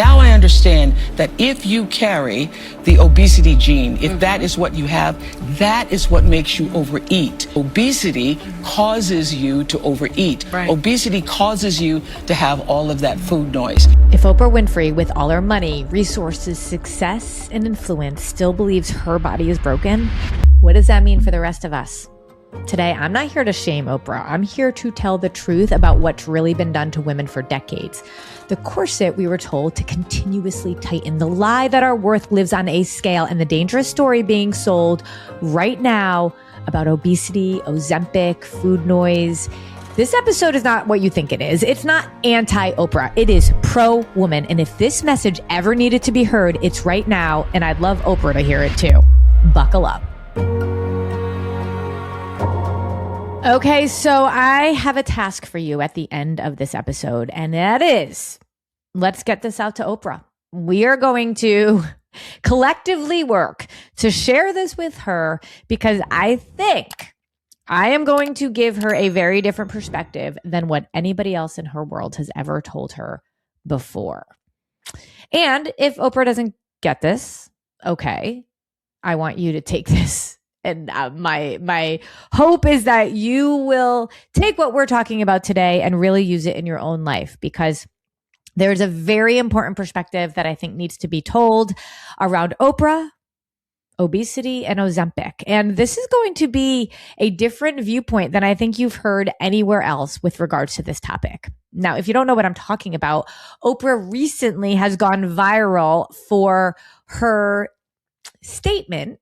Now I understand that if you carry the obesity gene, if that is what you have, that is what makes you overeat. Obesity causes you to overeat. Right. Obesity causes you to have all of that food noise. If Oprah Winfrey, with all her money, resources, success, and influence, still believes her body is broken, what does that mean for the rest of us? Today, I'm not here to shame Oprah. I'm here to tell the truth about what's really been done to women for decades. The corset we were told to continuously tighten, the lie that our worth lives on a scale, and the dangerous story being sold right now about obesity, Ozempic, food noise. This episode is not what you think it is. It's not anti-Oprah. It is pro-woman. And if this message ever needed to be heard, it's right now. And I'd love Oprah to hear it too. Buckle up. Okay, so I have a task for you at the end of this episode, and that is, let's get this out to Oprah. We are going to collectively work to share this with her because I think I am going to give her a very different perspective than what anybody else in her world has ever told her before. And if Oprah doesn't get this, okay, I want you to take this. And my hope is that you will take what we're talking about today and really use it in your own life, because there's a very important perspective that I think needs to be told around Oprah, obesity, and Ozempic. And this is going to be a different viewpoint than I think you've heard anywhere else with regards to this topic. Now, if you don't know what I'm talking about, Oprah recently has gone viral for her statement,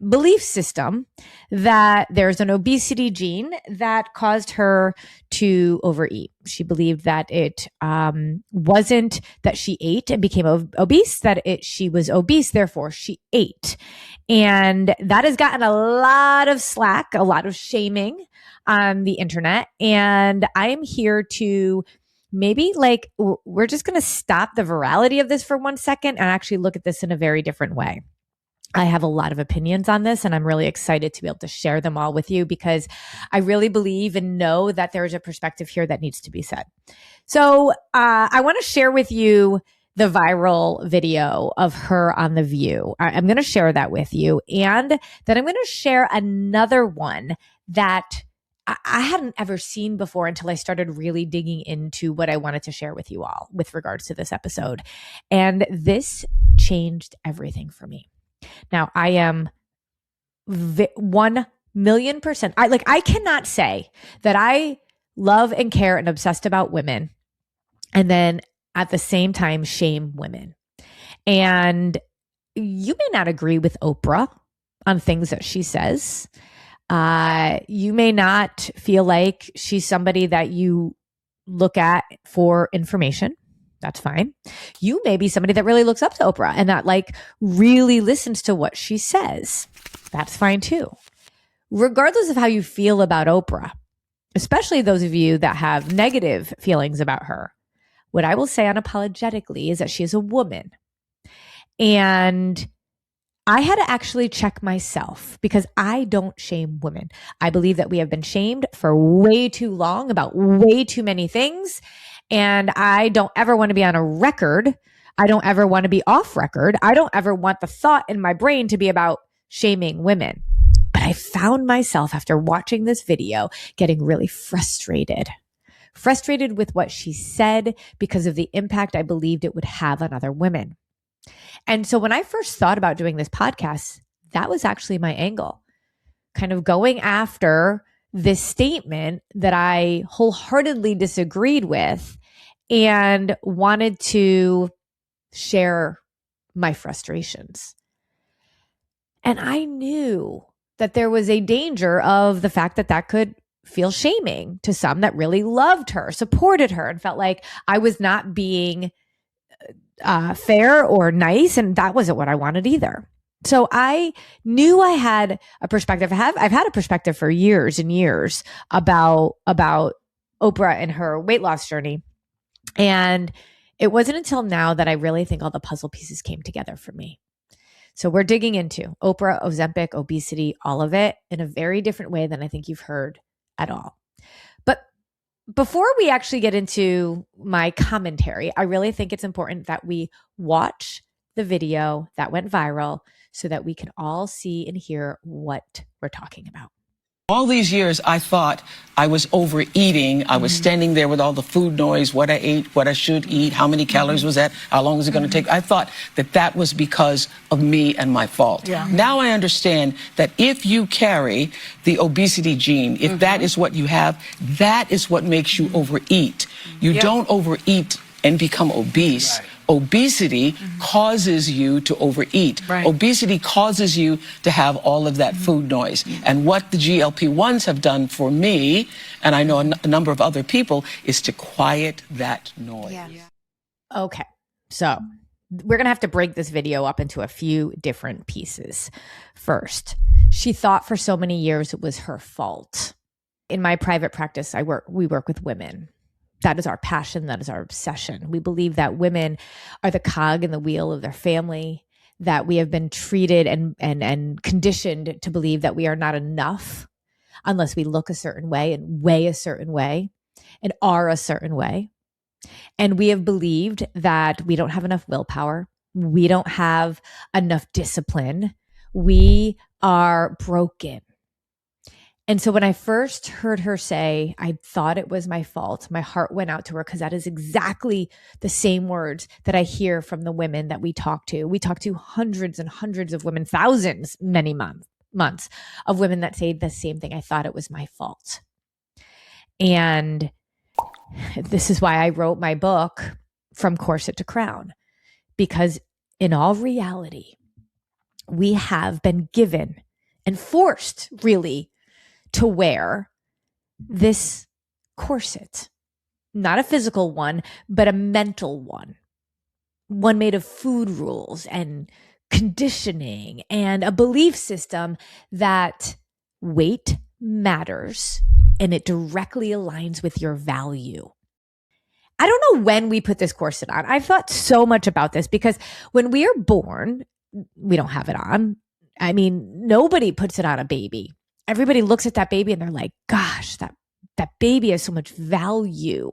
belief system, that there's an obesity gene that caused her to overeat. She believed that it wasn't that she ate and became obese, that she was obese, therefore she ate. And that has gotten a lot of slack, a lot of shaming on the internet. And I am here to maybe we're just going to stop the virality of this for 1 second and actually look at this in a very different way. I have a lot of opinions on this, and I'm really excited to be able to share them all with you because I really believe and know that there is a perspective here that needs to be said. So I want to share with you the viral video of her on The View. I'm going to share that with you. And then I'm going to share another one that I hadn't ever seen before until I started really digging into what I wanted to share with you all with regards to this episode. And this changed everything for me. Now, I am 1,000,000%. I cannot say that I love and care and obsessed about women and then at the same time shame women. And you may not agree with Oprah on things that she says. You may not feel like she's somebody that you look at for information. That's fine. You may be somebody that really looks up to Oprah and that really listens to what she says. That's fine too. Regardless of how you feel about Oprah, especially those of you that have negative feelings about her, what I will say unapologetically is that she is a woman. And I had to actually check myself because I don't shame women. I believe that we have been shamed for way too long about way too many things. And I don't ever want to be on a record. I don't ever want to be off record. I don't ever want the thought in my brain to be about shaming women. But I found myself after watching this video getting really frustrated with what she said because of the impact I believed it would have on other women. And so when I first thought about doing this podcast, that was actually my angle, kind of going after this statement that I wholeheartedly disagreed with and wanted to share my frustrations. And I knew that there was a danger of the fact that that could feel shaming to some that really loved her, supported her, and felt like I was not being fair or nice. And that wasn't what I wanted either. So I knew I had a perspective. I've had a perspective for years and years about Oprah and her weight loss journey. And it wasn't until now that I really think all the puzzle pieces came together for me. So we're digging into Oprah, Ozempic, obesity, all of it in a very different way than I think you've heard at all. But before we actually get into my commentary, I really think it's important that we watch the video that went viral so that we can all see and hear what we're talking about. All these years, I thought I was overeating. I was standing there with all the food noise, what I ate, what I should eat, how many calories was that, how long was it going to take. I thought that that was because of me and my fault. Now I understand that if you carry the obesity gene, if that is what you have, that is what makes you overeat. You don't overeat and become obese. Obesity causes you to overeat. Obesity causes you to have all of that food noise. And what the GLP-1s have done for me, and I know a number of other people, is to quiet that noise. Okay, so we're going to have to break this video up into a few different pieces. First, she thought for so many years it was her fault. In my private practice, we work with women. That is our passion. That is our obsession. We believe that women are the cog in the wheel of their family, that we have been treated and conditioned to believe that we are not enough unless we look a certain way and weigh a certain way and are a certain way. And we have believed that we don't have enough willpower. We don't have enough discipline. We are broken. And so when I first heard her say, I thought it was my fault, my heart went out to her because that is exactly the same words that I hear from the women that we talk to. We talk to hundreds and hundreds of women, thousands, many months of women that say the same thing. I thought it was my fault. And this is why I wrote my book, From Corset to Crown, because in all reality, we have been given and forced, really, to wear this corset, not a physical one, but a mental one made of food rules and conditioning and a belief system that weight matters and it directly aligns with your value. I don't know when we put this corset on. I've thought so much about this because when we are born, we don't have it on. I mean, nobody puts it on a baby. Everybody looks at that baby and they're like, gosh, that baby has so much value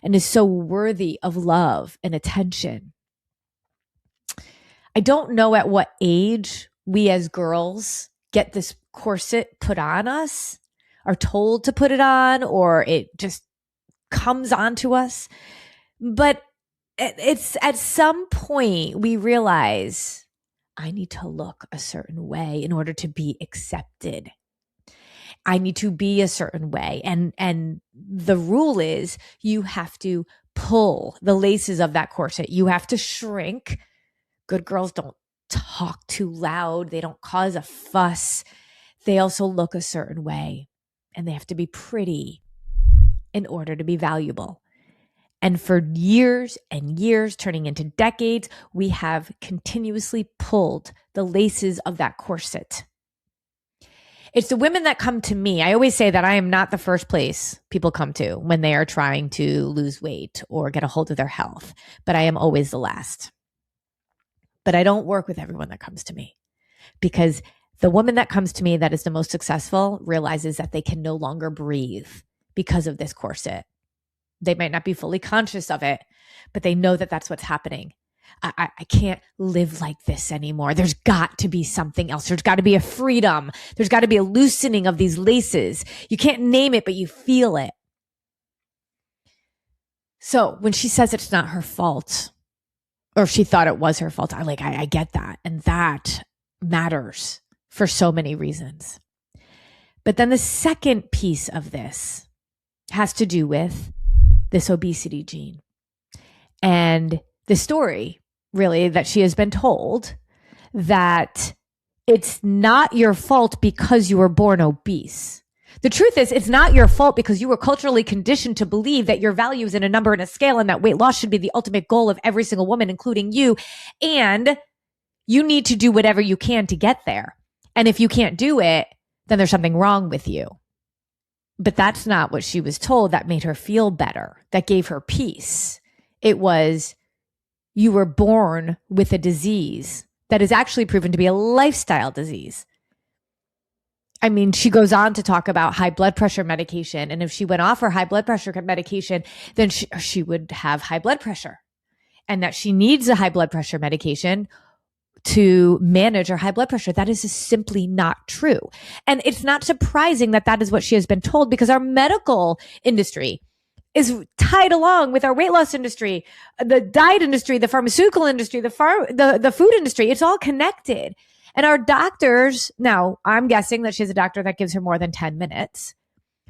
and is so worthy of love and attention. I don't know at what age we as girls get this corset put on us, are told to put it on, or it just comes onto us. But it's at some point we realize I need to look a certain way in order to be accepted. I need to be a certain way. And the rule is you have to pull the laces of that corset. You have to shrink. Good girls don't talk too loud. They don't cause a fuss. They also look a certain way. And they have to be pretty in order to be valuable. And for years and years, turning into decades, we have continuously pulled the laces of that corset. It's the women that come to me. I always say that I am not the first place people come to when they are trying to lose weight or get a hold of their health, but I am always the last. But I don't work with everyone that comes to me because the woman that comes to me that is the most successful realizes that they can no longer breathe because of this corset. They might not be fully conscious of it, but they know that that's what's happening. I can't live like this anymore. There's got to be something else. There's got to be a freedom. There's got to be a loosening of these laces. You can't name it, but you feel it. So when she says it's not her fault, or she thought it was her fault, I get that. And that matters for so many reasons. But then the second piece of this has to do with this obesity gene. And the story, really, that she has been told that it's not your fault because you were born obese. The truth is, it's not your fault because you were culturally conditioned to believe that your value is in a number and a scale and that weight loss should be the ultimate goal of every single woman, including you. And you need to do whatever you can to get there. And if you can't do it, then there's something wrong with you. But that's not what she was told that made her feel better, that gave her peace. It was, you were born with a disease that is actually proven to be a lifestyle disease. I mean, she goes on to talk about high blood pressure medication. And if she went off her high blood pressure medication, then she would have high blood pressure, and that she needs a high blood pressure medication to manage her high blood pressure. That is just simply not true. And it's not surprising that that is what she has been told, because our medical industry is tied along with our weight loss industry, the diet industry, the pharmaceutical industry, the food industry. It's all connected. And our doctors, now I'm guessing that she has a doctor that gives her more than 10 minutes,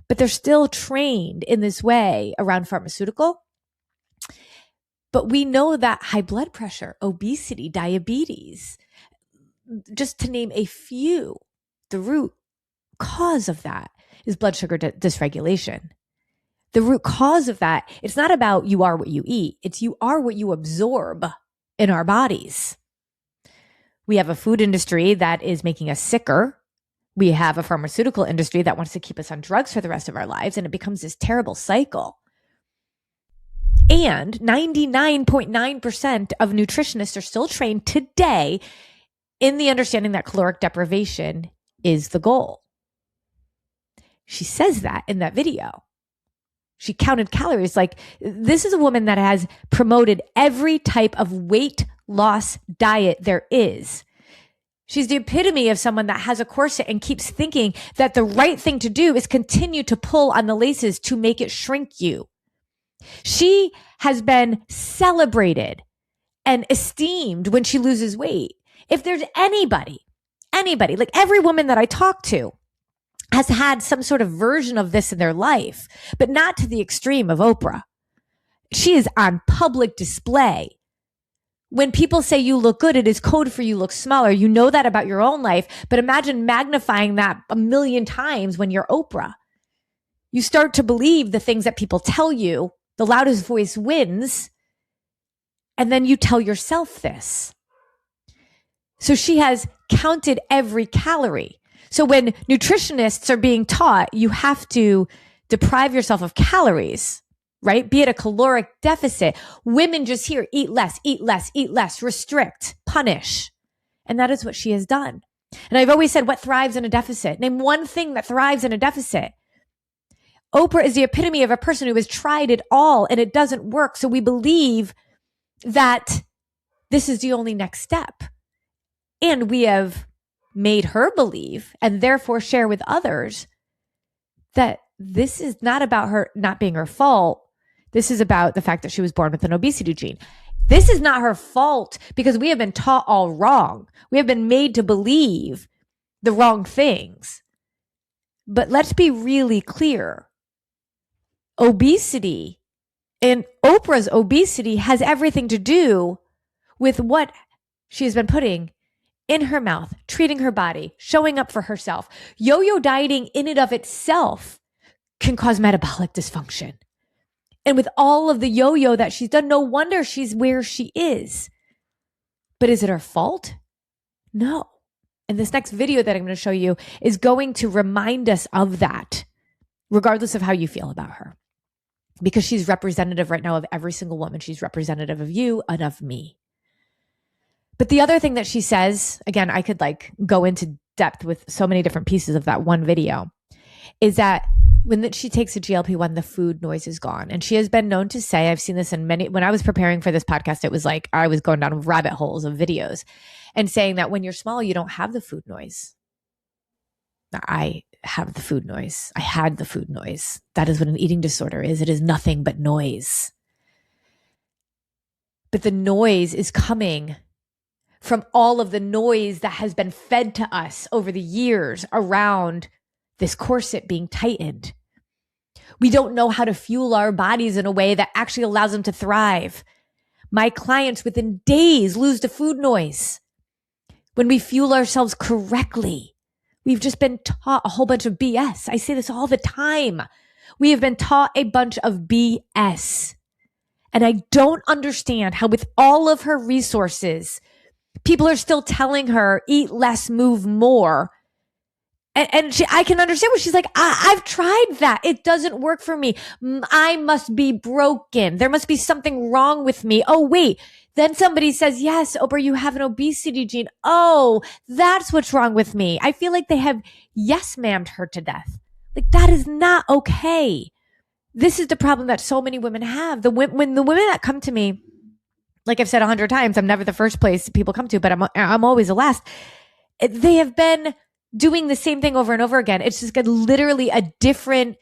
but they're still trained in this way around pharmaceutical. But we know that high blood pressure, obesity, diabetes, just to name a few, the root cause of that is blood sugar dysregulation. The root cause of that, it's not about you are what you eat. It's you are what you absorb in our bodies. We have a food industry that is making us sicker. We have a pharmaceutical industry that wants to keep us on drugs for the rest of our lives. And it becomes this terrible cycle. And 99.9% of nutritionists are still trained today in the understanding that caloric deprivation is the goal. She says that in that video. She counted calories. Like, this is a woman that has promoted every type of weight loss diet there is. She's the epitome of someone that has a corset and keeps thinking that the right thing to do is continue to pull on the laces to make it shrink you. She has been celebrated and esteemed when she loses weight. If there's anybody, like every woman that I talk to has had some sort of version of this in their life, but not to the extreme of Oprah. She is on public display. When people say you look good, it is code for you look smaller. You know that about your own life, but imagine magnifying that 1,000,000 times when you're Oprah. You start to believe the things that people tell you. The loudest voice wins. And then you tell yourself this. So she has counted every calorie. So when nutritionists are being taught, you have to deprive yourself of calories, right? Be it a caloric deficit. Women just hear, eat less, eat less, eat less, restrict, punish. And that is what she has done. And I've always said, what thrives in a deficit? Name one thing that thrives in a deficit. Oprah is the epitome of a person who has tried it all and it doesn't work. So we believe that this is the only next step. And we have made her believe and therefore share with others that this is not about her not being her fault. This is about the fact that she was born with an obesity gene. This is not her fault because we have been taught all wrong. We have been made to believe the wrong things. But let's be really clear. Obesity and Oprah's obesity has everything to do with what she has been putting in her mouth, treating her body, showing up for herself. Yo-yo dieting in and of itself can cause metabolic dysfunction. And with all of the yo-yo that she's done, no wonder she's where she is. But is it her fault? No. And this next video that I'm going to show you is going to remind us of that, regardless of how you feel about her. Because she's representative right now of every single woman. She's representative of you and of me. But the other thing that she says, again, I could go into depth with so many different pieces of that one video, is that when she takes a GLP-1, the food noise is gone. And she has been known to say, I've seen this in many, when I was preparing for this podcast, it was like I was going down rabbit holes of videos and saying that when you're small, you don't have the food noise. I have the food noise. I had the food noise. That is what an eating disorder is. It is nothing but noise. But the noise is coming from all of the noise that has been fed to us over the years around this corset being tightened. We don't know how to fuel our bodies in a way that actually allows them to thrive. My clients within days lose to food noise. When we fuel ourselves correctly, we've just been taught a whole bunch of BS. I say this all the time. We have been taught a bunch of BS. And I don't understand how with all of her resources, people are still telling her, eat less, move more. And I can understand what she's like. I've tried that. It doesn't work for me. I must be broken. There must be something wrong with me. Oh, wait. Then somebody says, yes, Oprah, you have an obesity gene. Oh, that's what's wrong with me. I feel like they have yes ma'amed her to death. Like, that is not okay. This is the problem that so many women have. When the women that come to me, like I've said 100 times, I'm never the first place people come to, but I'm always the last. They have been doing the same thing over and over again. It's just literally a different,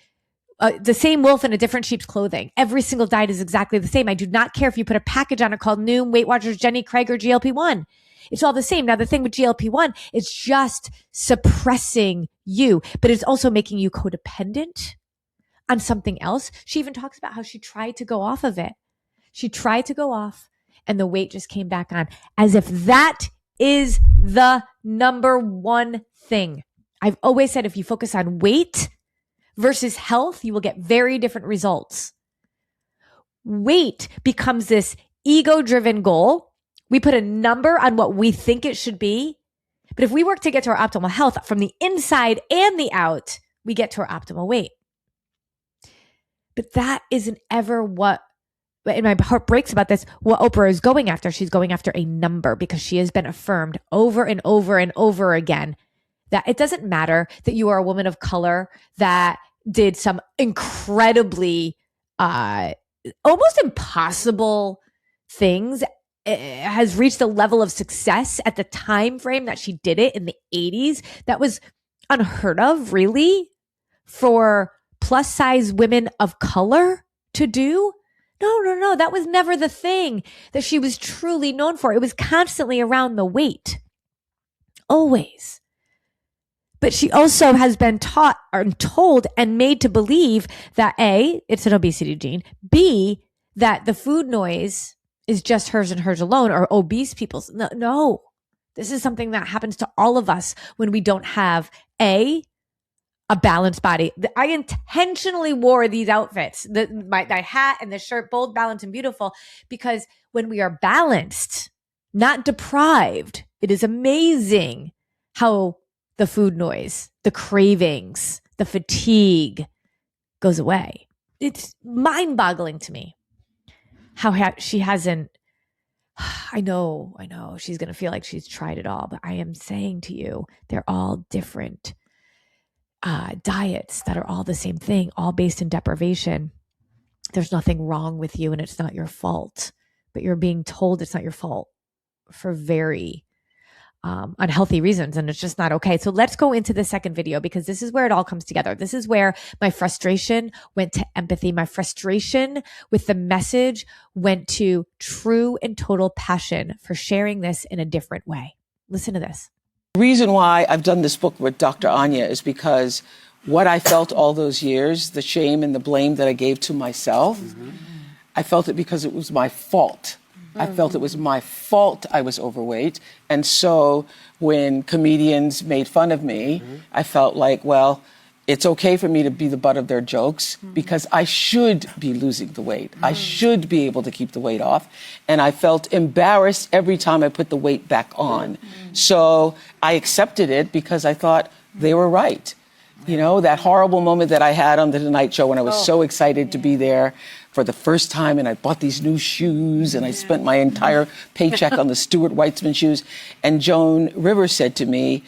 the same wolf in a different sheep's clothing. Every single diet is exactly the same. I do not care if you put a package on it called Noom, Weight Watchers, Jenny Craig, or GLP-1. It's all the same. Now, the thing with GLP-1, it's just suppressing you, but it's also making you codependent on something else. She even talks about how she tried to go off of it. She tried to go off and the weight just came back on, as if that is the number one thing. I've always said if you focus on weight versus health, you will get very different results. Weight becomes this ego-driven goal. We put a number on what we think it should be. But if we work to get to our optimal health from the inside and the out, we get to our optimal weight. But that isn't ever what, and my heart breaks about this, what Oprah is going after. She's going after a number because she has been affirmed over and over and over again that it doesn't matter that you are a woman of color that did some incredibly, almost impossible things, has reached a level of success at the time frame that she did it in the 80s. That was unheard of, really, for plus size women of color to do. No. That was never the thing that she was truly known for. It was constantly around the weight. Always. But she also has been taught or told and made to believe that A, it's an obesity gene, B, that the food noise is just hers and hers alone, or obese people's. No. This is something that happens to all of us when we don't have a balanced body. I intentionally wore these outfits, my hat and the shirt, bold, balanced, and beautiful, because when we are balanced, not deprived, it is amazing how the food noise, the cravings, the fatigue goes away. It's mind-boggling to me how she hasn't. I know she's going to feel like she's tried it all, but I am saying to you, they're all different diets that are all the same thing, all based in deprivation. There's nothing wrong with you and it's not your fault, but you're being told it's not your fault for very unhealthy reasons, and it's just not okay. So let's go into the second video, because this is where it all comes together. This is where my frustration went to empathy. My frustration with the message went to true and total passion for sharing this in a different way. Listen to this. The reason why I've done this book with Dr. Anya is because what I felt all those years, the shame and the blame that I gave to myself, I felt it because it was my fault. I felt it was my fault I was overweight. And so when comedians made fun of me, I felt like, well, it's okay for me to be the butt of their jokes because I should be losing the weight. I should be able to keep the weight off. And I felt embarrassed every time I put the weight back on. So I accepted it because I thought they were right. You know, that horrible moment that I had on the Tonight Show when I was so excited to be there for the first time, and I bought these new shoes, and I spent my entire paycheck on the Stuart Weitzman shoes. And Joan Rivers said to me,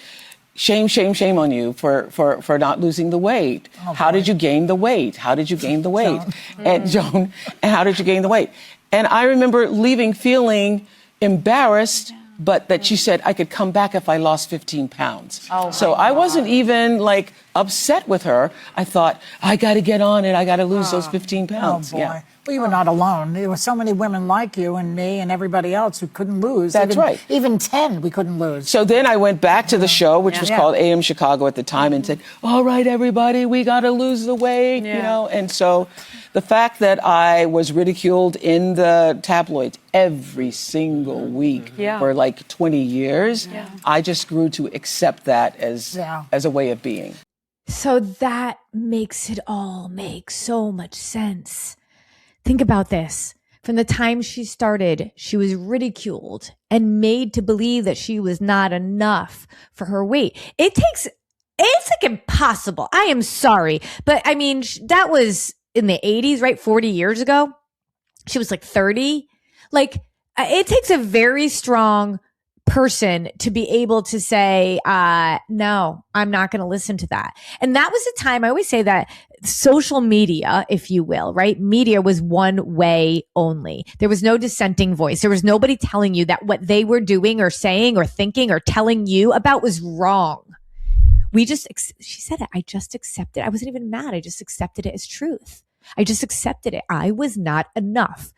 shame, shame, shame on you for not losing the weight. How did you gain the weight? How did you gain the weight? And Joan, and how did you gain the weight? And I remember leaving feeling embarrassed, but that she said I could come back if I lost 15 pounds. So I wasn't even like upset with her. I thought, I got to get on it. I got to lose those 15 pounds. Oh, boy. Yeah. Well, you were not alone. There were so many women like you and me and everybody else who couldn't lose. That's right. Even 10 we couldn't lose. So then I went back to the show, which was called AM Chicago at the time, and said, all right, everybody, we got to lose the weight, you know. And so the fact that I was ridiculed in the tabloids every single week for like 20 years, I just grew to accept that as a way of being. So that makes it all make so much sense. Think about this. From the time she started, she was ridiculed and made to believe that she was not enough for her weight. It takes It's like impossible. I am sorry. But I mean, that was in the 80s, right? 40 years ago. She was like 30. Like, it takes a very strong person to be able to say, no, I'm not going to listen to that. And that was a time, I always say that social media, if you will, right? Media was one way only. There was no dissenting voice. There was nobody telling you that what they were doing or saying or thinking or telling you about was wrong. She said it. I just accepted. I wasn't even mad. I just accepted it as truth. I just accepted it. I was not enough.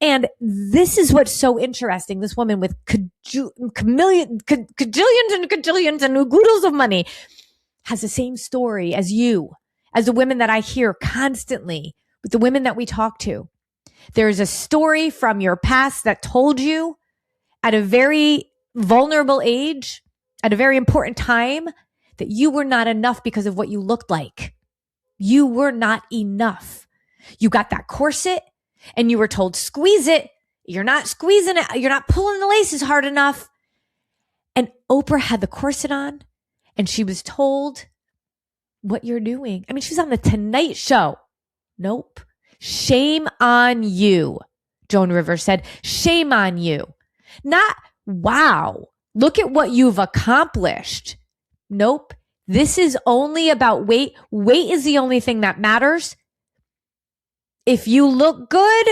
And this is what's so interesting. This woman with cajillions and cajillions and oodles of money has the same story as you, as the women that I hear constantly with the women that we talk to. There's a story from your past that told you at a very vulnerable age, at a very important time, that you were not enough because of what you looked like. You were not enough. You got that corset and you were told, squeeze it. You're not squeezing it. You're not pulling the laces hard enough. And Oprah had the corset on and she was told what you're doing. I mean, she was on the Tonight Show. Nope. Shame on you. Joan Rivers said, shame on you. Not, wow, look at what you've accomplished. Nope. This is only about weight. Weight is the only thing that matters. If you look good,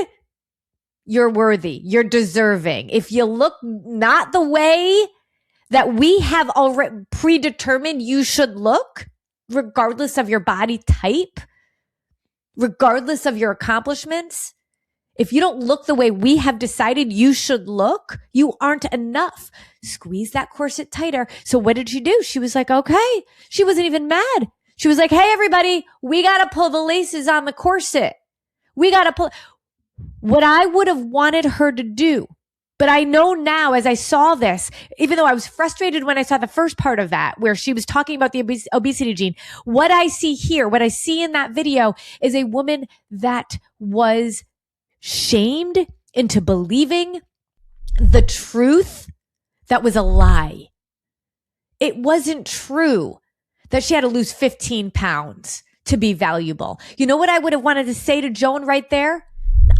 you're worthy. You're deserving. If you look not the way that we have already predetermined you should look, regardless of your body type, regardless of your accomplishments, if you don't look the way we have decided you should look, you aren't enough. Squeeze that corset tighter. So what did she do? She was like, okay. She wasn't even mad. She was like, hey, everybody, we got to pull the laces on the corset. We got to pull. What I would have wanted her to do, but I know now as I saw this, even though I was frustrated when I saw the first part of that, where she was talking about the obesity gene, what I see here, what I see in that video is a woman that was shamed into believing the truth that was a lie. It wasn't true that she had to lose 15 pounds to be valuable. You know what I would have wanted to say to Joan right there?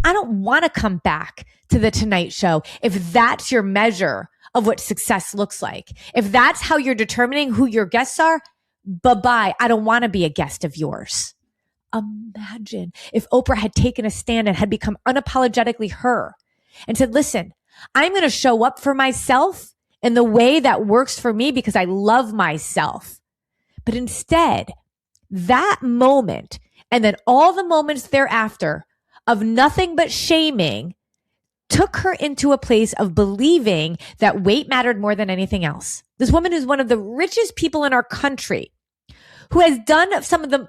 I don't want to come back to the Tonight Show if that's your measure of what success looks like. If that's how you're determining who your guests are, bye-bye. I don't want to be a guest of yours. Imagine if Oprah had taken a stand and had become unapologetically her and said, listen, I'm going to show up for myself in the way that works for me because I love myself. But instead, that moment and then all the moments thereafter of nothing but shaming took her into a place of believing that weight mattered more than anything else. This woman is one of the richest people in our country who has done some of the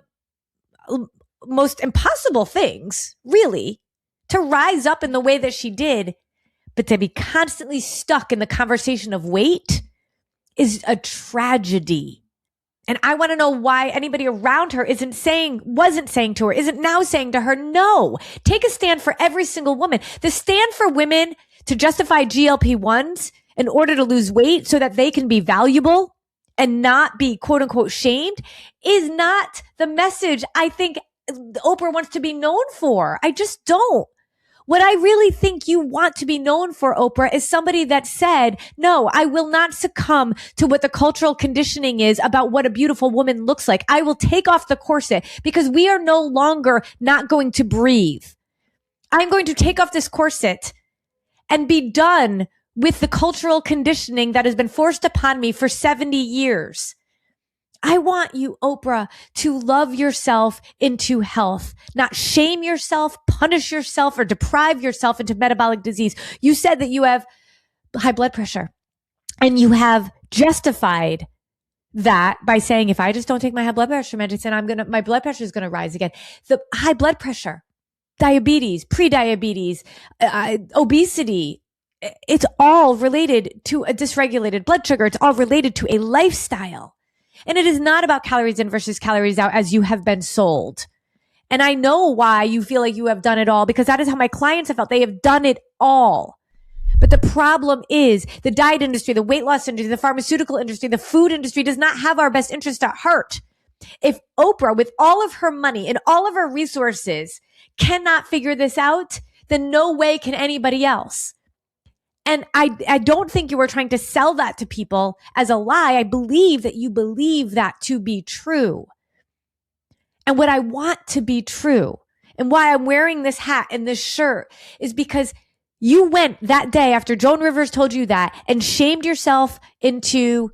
most impossible things, really, to rise up in the way that she did, but to be constantly stuck in the conversation of weight is a tragedy. And I want to know why anybody around her wasn't saying to her, isn't now saying to her, no, take a stand for every single woman. The stand for women to justify GLP-1s in order to lose weight so that they can be valuable and not be quote unquote shamed is not the message I think Oprah wants to be known for. I just don't. What I really think you want to be known for, Oprah, is somebody that said, no, I will not succumb to what the cultural conditioning is about what a beautiful woman looks like. I will take off the corset because we are no longer not going to breathe. I'm going to take off this corset and be done with the cultural conditioning that has been forced upon me for 70 years. I want you, Oprah, to love yourself into health, not shame yourself, punish yourself, or deprive yourself into metabolic disease. You said that you have high blood pressure, and you have justified that by saying, if I just don't take my high blood pressure medicine, my blood pressure is going to rise again. The high blood pressure, diabetes, pre-diabetes, obesity, it's all related to a dysregulated blood sugar. It's all related to a lifestyle. And it is not about calories in versus calories out as you have been sold. And I know why you feel like you have done it all, because that is how my clients have felt. They have done it all. But the problem is the diet industry, the weight loss industry, the pharmaceutical industry, the food industry does not have our best interest at heart. If Oprah, with all of her money and all of her resources, cannot figure this out, then no way can anybody else. And I don't think you were trying to sell that to people as a lie. I believe that you believe that to be true. And what I want to be true and why I'm wearing this hat and this shirt is because you went that day after Joan Rivers told you that and shamed yourself into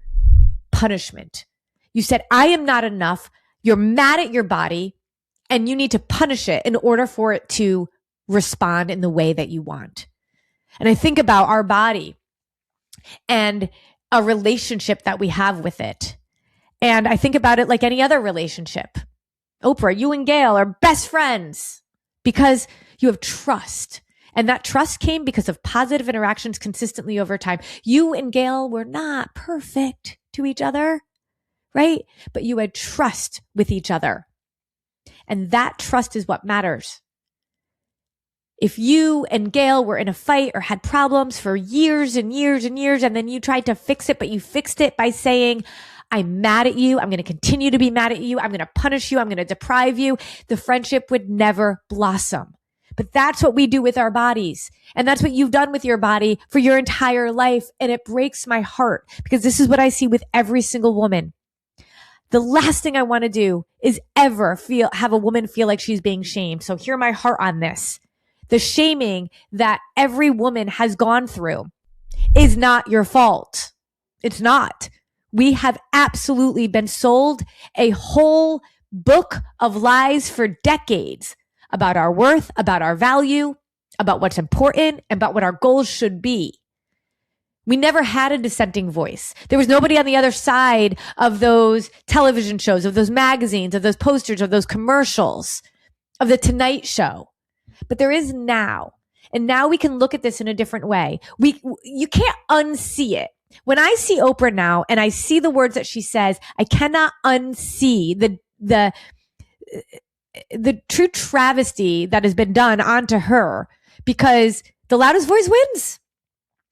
punishment. You said, I am not enough. You're mad at your body and you need to punish it in order for it to respond in the way that you want. And I think about our body and a relationship that we have with it. And I think about it like any other relationship. Oprah, you and Gail are best friends because you have trust. And that trust came because of positive interactions consistently over time. You and Gail were not perfect to each other, right? But you had trust with each other. And that trust is what matters. If you and Gail were in a fight or had problems for years and years and years, and then you tried to fix it, but you fixed it by saying, I'm mad at you. I'm going to continue to be mad at you. I'm going to punish you. I'm going to deprive you. The friendship would never blossom. But that's what we do with our bodies. And that's what you've done with your body for your entire life. And it breaks my heart because this is what I see with every single woman. The last thing I want to do is ever have a woman feel like she's being shamed. So hear my heart on this. The shaming that every woman has gone through is not your fault. It's not. We have absolutely been sold a whole book of lies for decades about our worth, about our value, about what's important, about what our goals should be. We never had a dissenting voice. There was nobody on the other side of those television shows, of those magazines, of those posters, of those commercials, of the Tonight Show. But there is now. And now we can look at this in a different way. You can't unsee it. When I see Oprah now and I see the words that she says, I cannot unsee the true travesty that has been done onto her because the loudest voice wins.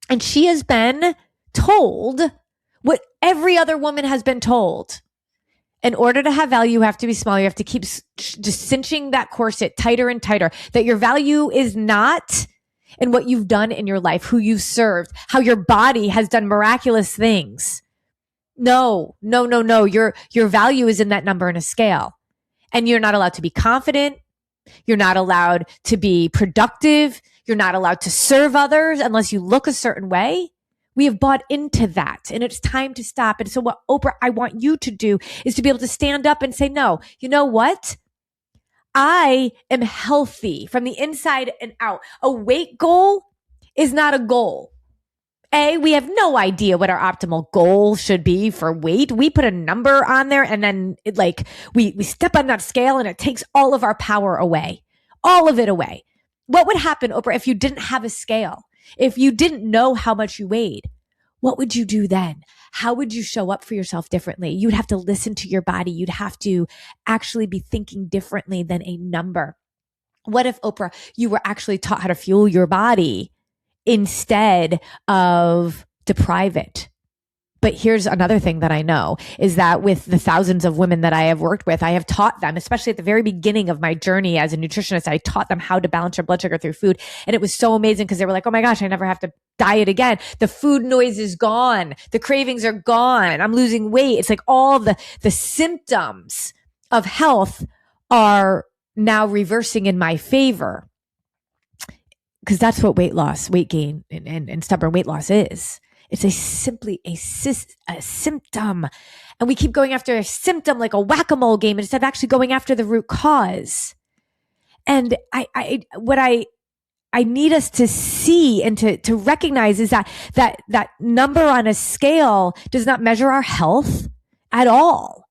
And she has been told what every other woman has been told. In order to have value, you have to be small. You have to keep just cinching that corset tighter and tighter, that your value is not in what you've done in your life, who you've served, how your body has done miraculous things. No. Your value is in that number in a scale. And you're not allowed to be confident. You're not allowed to be productive. You're not allowed to serve others unless you look a certain way. We have bought into that and it's time to stop. And so what Oprah, I want you to do is to be able to stand up and say, no, you know what? I am healthy from the inside and out. A weight goal is not a goal. We have no idea what our optimal goal should be for weight. We put a number on there and then we step on that scale and it takes all of our power away, all of it away. What would happen, Oprah, if you didn't have a scale? If you didn't know how much you weighed, what would you do then? How would you show up for yourself differently? You'd have to listen to your body. You'd have to actually be thinking differently than a number. What if, Oprah, you were actually taught how to fuel your body instead of deprive it? But here's another thing that I know is that with the thousands of women that I have worked with, I have taught them, especially at the very beginning of my journey as a nutritionist, I taught them how to balance their blood sugar through food. And it was so amazing because they were like, oh my gosh, I never have to diet again. The food noise is gone. The cravings are gone. I'm losing weight. It's like all the symptoms of health are now reversing in my favor. Because that's what weight loss, weight gain, and stubborn weight loss is. It's simply a symptom. And we keep going after a symptom like a whack-a-mole game instead of actually going after the root cause. And what I need us to see and to recognize is that number on a scale does not measure our health at all.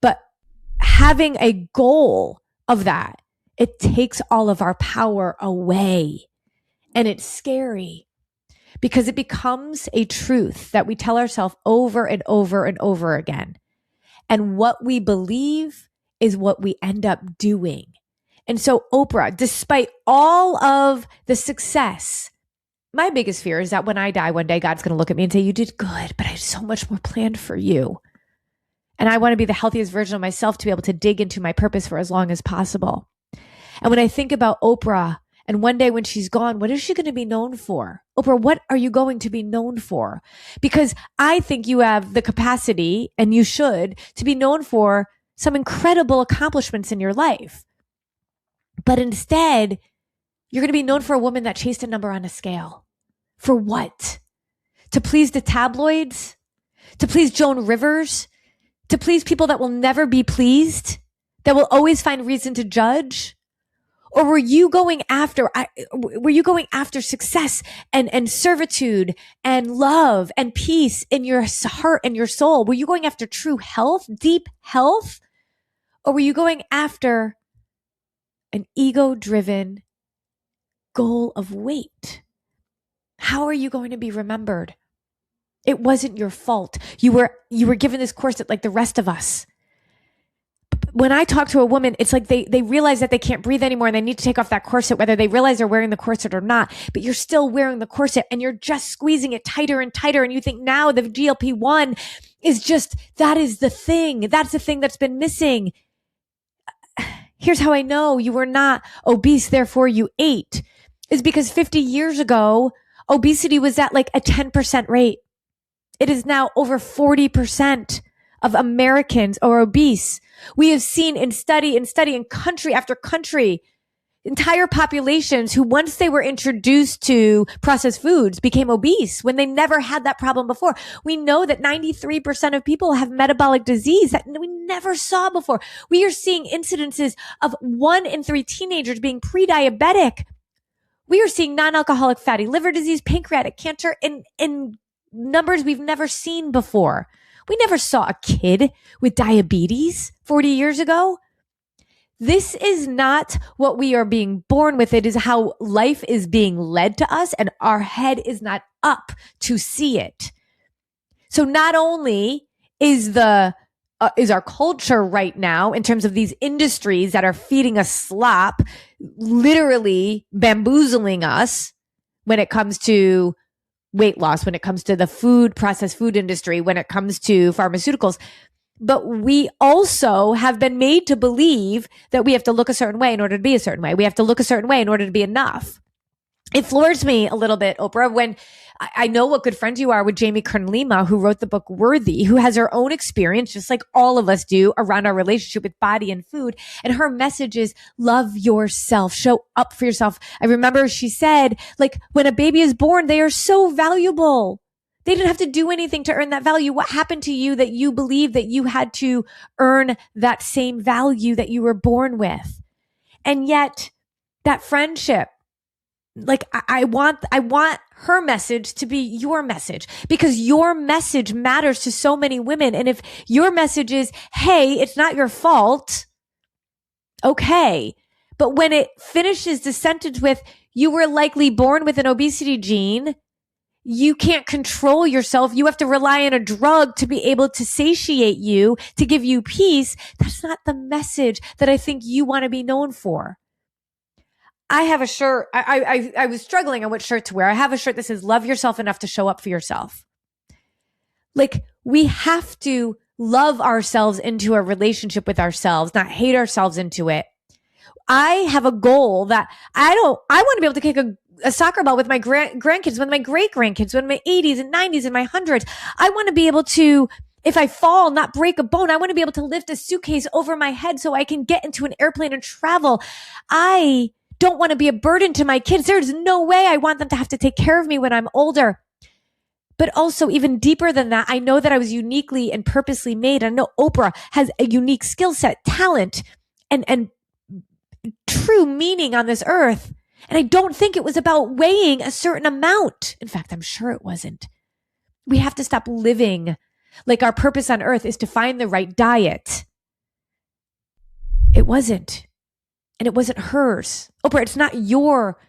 But having a goal of that, it takes all of our power away. And it's scary. Because it becomes a truth that we tell ourselves over and over and over again. And what we believe is what we end up doing. And so Oprah, despite all of the success my biggest fear is that when I die one day, God's going to look at me and say, you did good, but I have so much more planned for you. And I want to be the healthiest version of myself to be able to dig into my purpose for as long as possible. And when I think about Oprah, and one day when she's gone, what is she going to be known for? Oprah, what are you going to be known for? Because I think you have the capacity, and you should, to be known for some incredible accomplishments in your life. But instead, you're going to be known for a woman that chased a number on a scale. For what? To please the tabloids? To please Joan Rivers? To please people that will never be pleased? That will always find reason to judge? Or were you going after success and servitude and love and peace in your heart and your soul? Were you going after true health, deep health? Or were you going after an ego-driven goal of weight? How are you going to be remembered? It wasn't your fault. You were given this corset like the rest of us. When I talk to a woman, it's like they realize that they can't breathe anymore and they need to take off that corset, whether they realize they're wearing the corset or not. But you're still wearing the corset and you're just squeezing it tighter and tighter. And you think now the GLP-1 is just, that is the thing. That's the thing that's been missing. Here's how I know you were not obese, therefore you ate, is because 50 years ago, obesity was at like a 10% rate. It is now over 40% of Americans are obese. We have seen in study in country after country, entire populations who once they were introduced to processed foods became obese when they never had that problem before. We know that 93% of people have metabolic disease that we never saw before. We are seeing incidences of 1 in 3 teenagers being pre-diabetic. We are seeing non-alcoholic fatty liver disease, pancreatic cancer in numbers we've never seen before. We never saw a kid with diabetes 40 years ago. This is not what we are being born with. It is how life is being led to us, and our head is not up to see it. So not only is our culture right now, in terms of these industries that are feeding us slop, literally bamboozling us when it comes to weight loss, when it comes to the processed food industry, when it comes to pharmaceuticals. But we also have been made to believe that we have to look a certain way in order to be a certain way. We have to look a certain way in order to be enough. It floors me a little bit, Oprah, when I know what good friends you are with Jamie Kern Lima, who wrote the book Worthy, who has her own experience, just like all of us do, around our relationship with body and food. And her message is love yourself, show up for yourself. I remember she said, like, when a baby is born, they are so valuable. They didn't have to do anything to earn that value. What happened to you that you believe that you had to earn that same value that you were born with? And yet that friendship, like I want her message to be your message, because your message matters to so many women. And if your message is, hey, it's not your fault. Okay. But when it finishes the sentence with, you were likely born with an obesity gene, you can't control yourself, you have to rely on a drug to be able to satiate you, to give you peace, that's not the message that I think you want to be known for. I have a shirt. I was struggling on what shirt to wear. I have a shirt that says, love yourself enough to show up for yourself. Like, we have to love ourselves into a relationship with ourselves, not hate ourselves into it. I have a goal that I want to be able to kick a soccer ball with my grandkids, with my great grandkids, with my 80s and 90s and my 100s. I want to be able to, if I fall, not break a bone. I want to be able to lift a suitcase over my head so I can get into an airplane and travel. I don't want to be a burden to my kids. There's no way I want them to have to take care of me when I'm older. But also, even deeper than that, I know that I was uniquely and purposely made. I know Oprah has a unique skill set, talent, and true meaning on this earth. And I don't think it was about weighing a certain amount. In fact, I'm sure it wasn't. We have to stop living like our purpose on earth is to find the right diet. It wasn't. And it wasn't hers. Oprah, it's not your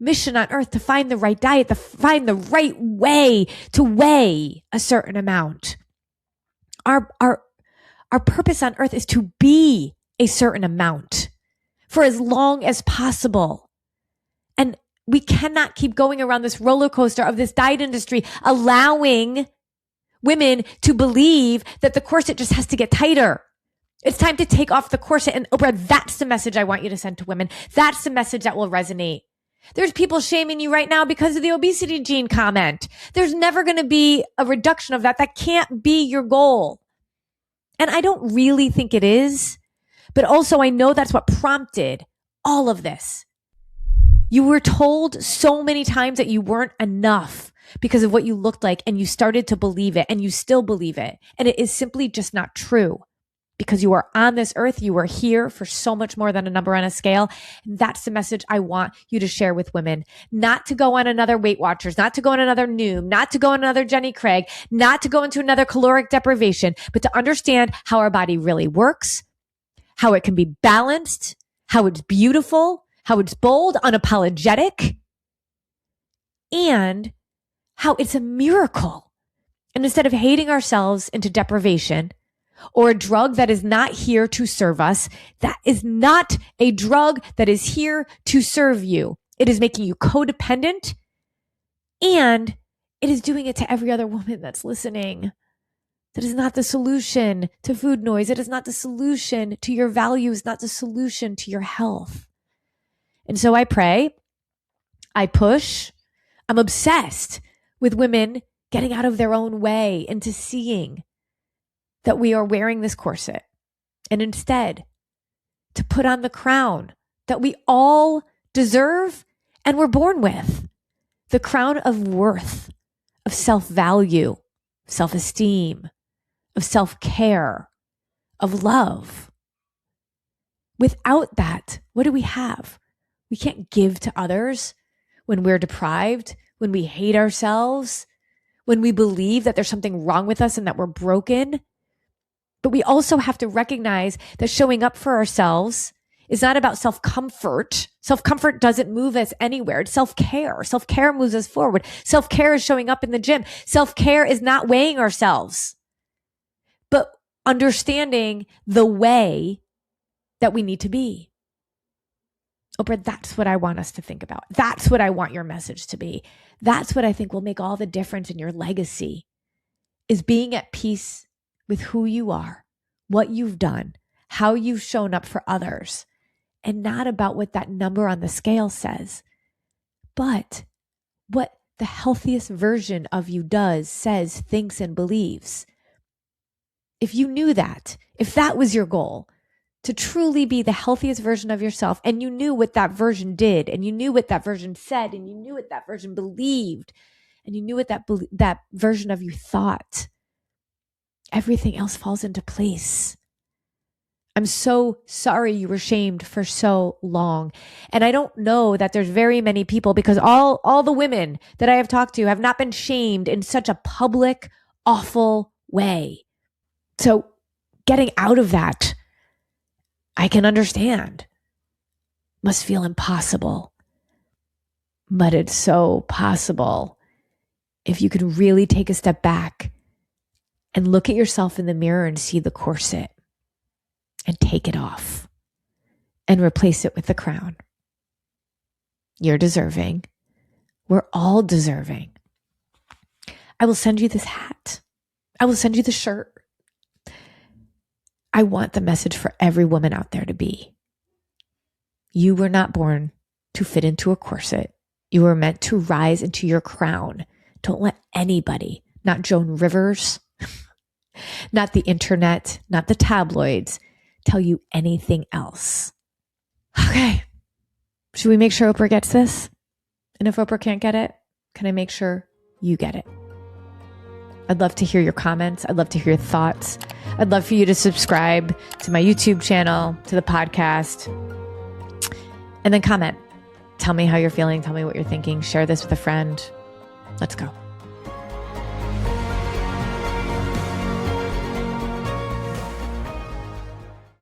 mission on earth to find the right diet, to find the right way to weigh a certain amount. Our purpose on earth is to be a certain amount for as long as possible. And We cannot keep going around this roller coaster of this diet industry, allowing women to believe that the corset just has to get tighter. It's time to take off the corset. And Oprah, that's the message I want you to send to women. That's the message that will resonate. There's people shaming you right now because of the obesity gene comment. There's never going to be a reduction of that. That can't be your goal. And I don't really think it is, but also I know that's what prompted all of this. You were told so many times that you weren't enough because of what you looked like, and you started to believe it, and you still believe it. And it is simply just not true. Because you are on this earth, you are here for so much more than a number on a scale. And that's the message I want you to share with women. Not to go on another Weight Watchers, not to go on another Noom, not to go on another Jenny Craig, not to go into another caloric deprivation, but to understand how our body really works, how it can be balanced, how it's beautiful, how it's bold, unapologetic, and how it's a miracle. And instead of hating ourselves into deprivation, or a drug that is not here to serve us, that is not a drug that is here to serve you. It is making you codependent, and it is doing it to every other woman that's listening. That is not the solution to food noise. It is not the solution to your values, not the solution to your health. And so I pray, I push, I'm obsessed with women getting out of their own way into seeing that we are wearing this corset, and instead to put on the crown that we all deserve and were born with, the crown of worth, of self-value, self-esteem, of self-care, of love. Without that, what do we have? We can't give to others when we're deprived, when we hate ourselves, when we believe that there's something wrong with us and that we're broken. But we also have to recognize that showing up for ourselves is not about self-comfort. Self-comfort doesn't move us anywhere. It's self-care. Self-care moves us forward. Self-care is showing up in the gym. Self-care is not weighing ourselves, but understanding the way that we need to be. Oprah, that's what I want us to think about. That's what I want your message to be. That's what I think will make all the difference in your legacy, is being at peace with who you are, what you've done, how you've shown up for others, and not about what that number on the scale says, but what the healthiest version of you does, says, thinks, and believes. If you knew that, if that was your goal, to truly be the healthiest version of yourself, and you knew what that version did, and you knew what that version said, and you knew what that version believed, and you knew what that version of you thought, everything else falls into place. I'm so sorry you were shamed for so long. And I don't know that there's very many people, because all the women that I have talked to have not been shamed in such a public, awful way. So getting out of that, I can understand, must feel impossible. But it's so possible if you could really take a step back and look at yourself in the mirror and see the corset and take it off and replace it with the crown. You're deserving. We're all deserving. I will send you this hat. I will send you the shirt. I want the message for every woman out there to be: you were not born to fit into a corset. You were meant to rise into your crown. Don't let anybody, not Joan Rivers, not the internet, not the tabloids, tell you anything else. Okay. Should we make sure Oprah gets this? And if Oprah can't get it, can I make sure you get it? I'd love to hear your comments. I'd love to hear your thoughts. I'd love for you to subscribe to my YouTube channel, to the podcast, and then comment. Tell me how you're feeling. Tell me what you're thinking. Share this with a friend. Let's go.